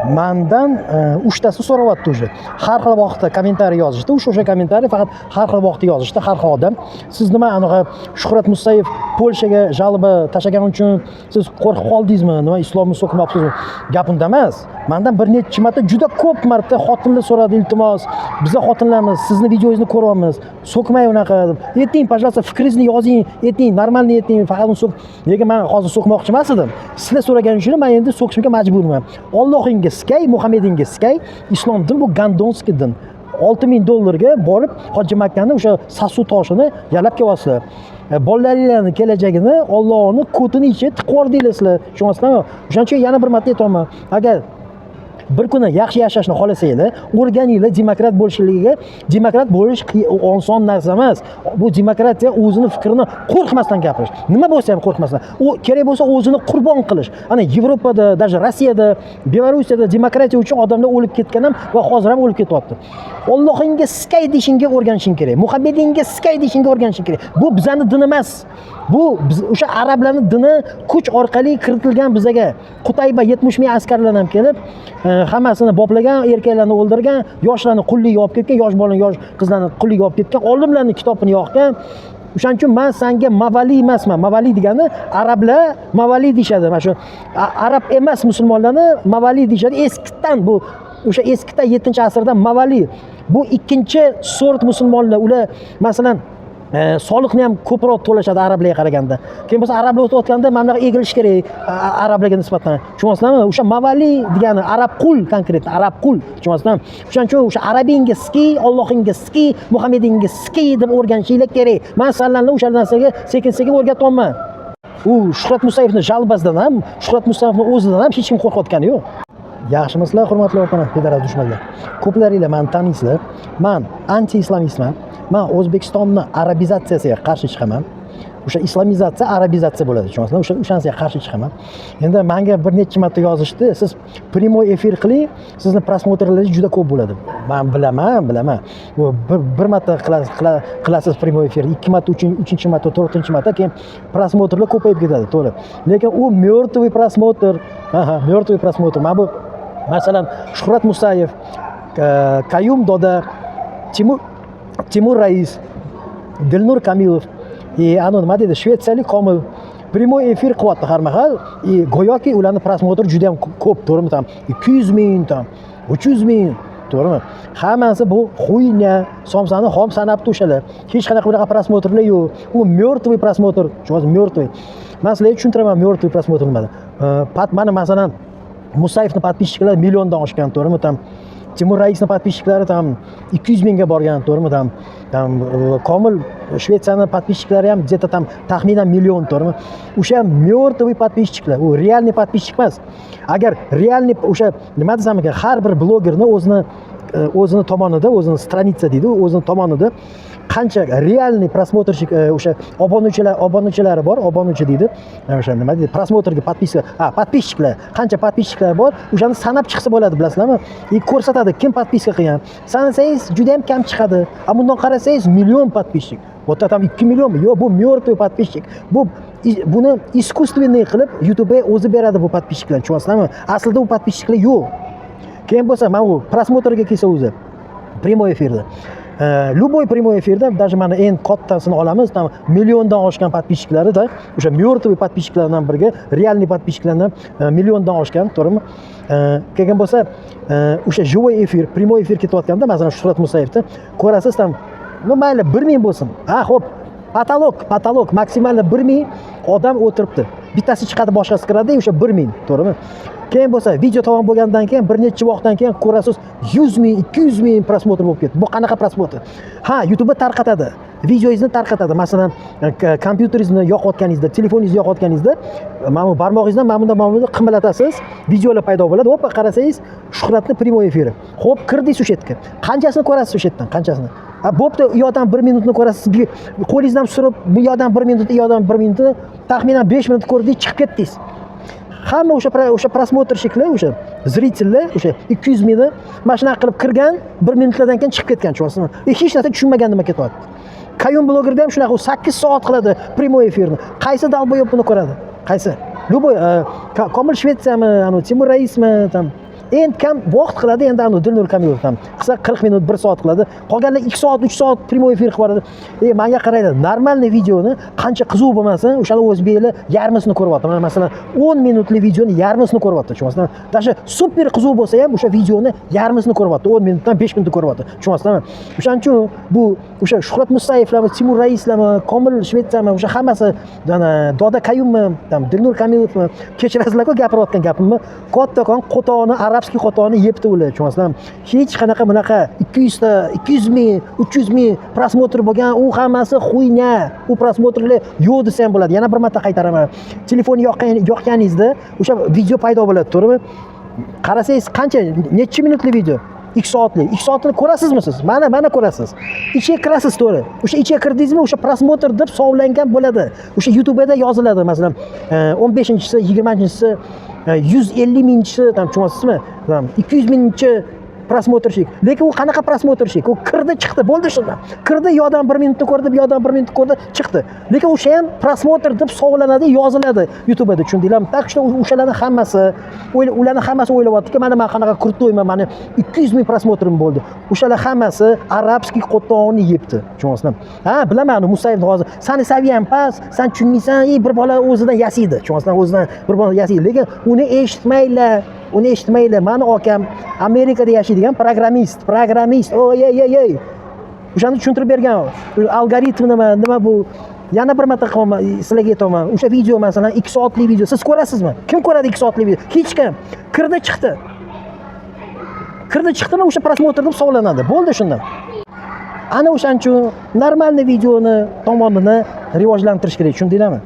mandan 3 tasi so'rayapti уже. Har xil vaqtda kommentariy yozishdi. O'sha kommentariy faqat har xil vaqtda yozishdi, har xil odam. Siz nima anaqa Shuhrat Musayev Polshaga jalba tashlagan uchun siz qo'rqib qoldingizmi? Nima islomni so'kmoqchisiz? Gap unda emas. Mendan bir necha marta, juda ko'p marta xotinlar so'radi, iltimos. Bizlar xotinlarimiz sizni videongizni ko'ryapmiz. So'kmay unaqa. Ayting, pожалуйста, fikringizni yozing, ayting, normalniy ayting. Faqat uni so'k. Nega men hozir so'kmoqchi emas edim? Sizlar so'raganingiz uchun men endi so'kishga majburman. Allohingga sikay, Muhammadingga sikay. Islom din bu gandonskiy din. $6,000 borib Hoji Makkani o'sha Sasu toshini yalab kelyapsizlar. Bolalaringlarning kelajagini, Allohning ko'tini ichiga tiqib yordinglar sizlar. Tushunyapsizlarmi? O'shaning uchun yana bir marta aytaman. Agar bir kuni yaxshi yashashni xohlasanglar, o'rganinglar demokrat bo'lishligiga. Demokrat bo'lish oson narsa emas. Bu demokratiya o'zini fikrini qo'rqmasdan gapirish. Nima bo'lsa ham qo'rqmasdan. U kerak bo'lsa o'zini qurbon qilish. Ana Yevropada, даже Rossiyada, Belarusiyada demokratiya uchun odamlar o'lib ketgan ham va hozir ham o'lib ketyapti. Allohingga sikay deshingga o'rganishing kerak. Muhammadingga sikay deshingga o'rganishing kerak. Bu bizning din emas. Bu o'sha arablarning dini kuch orqali kiritilgan bizga. Qutayba 70 ming askarlar ham kelib, hammasini boplagan, erkaklarni o'ldirgan, yoshlarni qullikka olib ketgan, yosh bolalarni, yosh qizlarni qullikka olib ketgan, olimlarning kitobini yoqgan. O'shaning uchun men senga mavali emasman. Mavali degani arablar mavali deyshadi. Mana shu arab emas musulmonlarni mavali deyshadi. Eskidan bu o'sha eskidan 7-asrda mavali. Bu ikkinchi sort musulmonlar. Ular masalan soliqni ham ko'proq to'lashadi arablarga qaraganda. Keyin bo'lsa arablar o'tayotganda mana bunaqa egilish kerak arablarga nisbatan. Tushunyapsizlarmi? O'sha mavali degani arab qul, konkret arab qul. Tushunyapsizlarmi? O'shaning uchun o'sha arabingga ski, Allohingga ski, Muhammadingga ski deb o'rganishinglar kerak. Men sizlarni o'sha narsaga sekin-sekin o'rgatyapman. U Shuhrat Musayevning jalbasidan ham, Shuhrat Musayevning o'zidan ham hech kim qo'rqayotgani yo'q. Yaxshimisizlar, hurmatli opalar, federal dushmanlar. Ko'plaringlar meni taniysizlar. Men anti-islamistman. Men O'zbekistonni arabizatsiyasiga qarshi chiqaman. O'sha islamizatsiya, arabizatsiya bo'ladi, tushunyapsizmi? O'shanisiga qarshi chiqaman. Endi menga bir necha marta yozishdi, siz primoy efir qiling, sizni prosmotrlaringiz juda ko'p bo'ladi. Men bilaman. Bir marta qilasiz primoy efir, 2 marta, 3-chi marta, 4-chi marta, keyin prosmotrlar ko'payib ketadi, to'g'ri. Lekin u mертвый prosmotr. Mертвый prosmotr. Men bu masalan Shuhrat Musayev, Qayum Doda, Timur Rais, Dilnur Kamilov, nima deydi, shvetsiyalik Komil primoy efir qilyapti har mahal. Go'yoki ularning prosmotri juda ham ko'p, to'g'rimi? Tam 200 ming, tam 300 ming, to'g'rimi? Hammasi bu xuyna, somsani xom sanab to'shalar. Hech qanaqa bunaqa prosmotrlar yo'q. U mертвый prosmotr, tushunasiz, mертвый. Men sizlarga tushuntiraman mертвый prosmotr nimada. Mana masalan Musayevning подписчиклari milliondan oshgan, to'g'rimi? Tam Timur Raisning подписчиклari tam 200 mingga borgan, to'g'rimi? Tam Komil Shvetsiyaning подписчиклari ham где-то tam taxminan million, to'g'rimi? O'sha mертвый подписчиклар, u realniy подписчик emas. Agar realniy o'sha nima desam ekan, har bir blogerni o'zini tomonida, o'zini stranitsa deydi, o'zini tomonida qancha realniy prosmotrchik o'sha obunachilari bor, obunachi deydi. O'sha nima deydi? Prosmotrga подписчиклар, qancha подписчиклар bor, o'shani sanab chiqsa bo'ladi, bilasizlarmi? Ko'rsatadi kim подписка qilgan. Sanasangiz juda ham kam chiqadi. Bundan qarasangiz million подписчик. Вот там 2 millionmi? Yo'q, bu mертвый подписчик. Buni искусственный qilib YouTube o'zi beradi bu подписчикlar, tushunyapsizlarmi? Aslida u подписчикlar yo'q. Keyin bo'lsa, mana bu prosmotrga kelsa o'zi primoy efirda. Любой прямой эфирda, даже mana eng kattasini olamiz, tam milliondan oshgan подписчиклari-da, o'sha mертвый подписчикларdan birga realniy подписчикларdan milliondan oshgan, to'g'rimi? Kelgan bo'lsa, o'sha живой efir, prямой efir ketayotganda, masalan, Shuhrat Musayevda ko'rasiz, tam mayli 1000 bo'lsin. Xo'p, patolog maksimalda 1000 odam o'tiribdi. Bittasi chiqadi, boshqasi kiradi, o'sha 1000, to'g'rimi? Keyin bo'lsa, video tamom bo'lgandan keyin bir necha vaqtdan keyin ko'rasiz 100 ming, 200 ming prosmotr bo'lib ketdi. Bu qanaqa prosmotr? YouTube tarqatadi. Videoingizni tarqatadi. Masalan, kompyuteringizni yoqayotganingizda, telefoningizni yoqayotganingizda, mana bu barmog'ingizdan mana bunda qimirlatasiz, videolar paydo bo'ladi. Hop, qarasangiz, Shuhratning primoy efiri. Xo'p, kirdingiz o'sha yerga. Qanchasini ko'rasiz o'sha yerdan? Qanchasini? Bo'pti, u yoqdan 1 minutni ko'rasiz. Qo'lingizdan surib, bu yoqdan 1 minut, u yoqdan 1 minutni, taxminan 5 minut ko'rdingiz, chiqib ketdingiz. Hamma o'sha prosmotrshiklar, o'sha zritellar, o'sha 200 mingni mana shunaqa qilib kirgan, 1 minutlardan keyin chiqib ketgan, tushunyapsizmi? Hech narsa tushunmagan nima ketyapti. Qayum blogerda ham shunaqa 8 soat qiladi primoy efirni. Qaysi dalboyob buni ko'radi? Qaysi? Любой Komil Shvetsiyami, Timur Raismi, tam endi kam vaqt qiladi, endi anu Dilnur Kamilov ham qilsa 40 minut 1 soat qiladi, qolganlar 2 soat 3 soat prямой efir qilib boradi. Menga qaranglar, normalniy videoni qancha qiziq bo'lmasin, o'shani o'zbeklar yarmisini ko'ryapti. Mana masalan 10 minutli videoni yarmisini ko'ryapti. Tushunasizmi? Dasha super qiziq bo'lsa ham o'sha videoni yarmisini ko'ryapti. 10 minutdan 5 minut ko'ryapti. Tushunasizmi? O'shaning uchun bu o'sha Shuhrat Musayevlarmi, Timur Raislarmi, Komil Shvetsiyami, o'sha hammasi Doda Kayummi, Dilnur Kamilovmi, kechirasizlar-ku gapirayotgan gapimni, kattakon qo'toni, arabskiy qo'toni yebdi ular, tushunasizlarmi? Hech qanaqa bunaqa 200 ming, 300 ming prosmotr bo'lgan, u hammasi xuyna. U prosmotrlar yo'q desa ham bo'ladi. Yana bir marta qaytaraman. Telefonni yoqganingizda o'sha video paydo bo'ladi, to'g'rimi? Qarasangiz qancha, necha minutli video? 2 soatli. 2 soatni ko'rasizmi siz? Mana ko'rasiz. Ichiga kirasiz, to'g'ri. O'sha ichiga kirdingizmi, o'sha prosmotr deb sovlangan bo'ladi. O'sha YouTube'da yoziladi, masalan, 15-chisi, 20-chisi, 150 mingchisi, tushunasizmi? 200 mingchi prosmotrshik. Lekin u qanaqa prosmotrshik? U kirdi, chiqdi, bo'ldi shundan. Kirdi, yo'dan 1 minutni ko'rdi, yo'dan 1 minutni ko'rdi, chiqdi. Lekin o'sha ham prosmotr deb sovlanadi, yoziladi YouTube'da, tushundinglarmi? Tak что o'shalarning hammasi, ularning hammasi o'ylayaptiki, mana men qanaqa kurtoyman, meni 200 ming prosmotrim bo'ldi. O'shalar hammasi arabskiy qo'tonni yebdi, tushunasizmi? Ha, bilaman, Musayevni hozir seni saviyam past, sen tushunmaysan, bir bola o'zidan yasaydi, tushunasizmi? O'zidan bir bola yasaydi, lekin uni eshitmaylar. Uni eshitmaylar. Meni akam Amerikada yashaydigan programmist. Ey. O'shani tushuntirib bergan. Algoritm nima bu? Yana bir marta sizlarga aytaman. O'sha video masalan 2 soatlik video. Siz ko'rasizmi? Kim ko'radi 2 soatlik video? Hech kim. Kirdi, chiqdi. Chiqdimi o'sha prosmotr deb hisoblanadi. Bo'ldi shundan. Ana o'shaning uchun normalniy videoni tomonini rivojlantirish kerak, tushundinglarmi?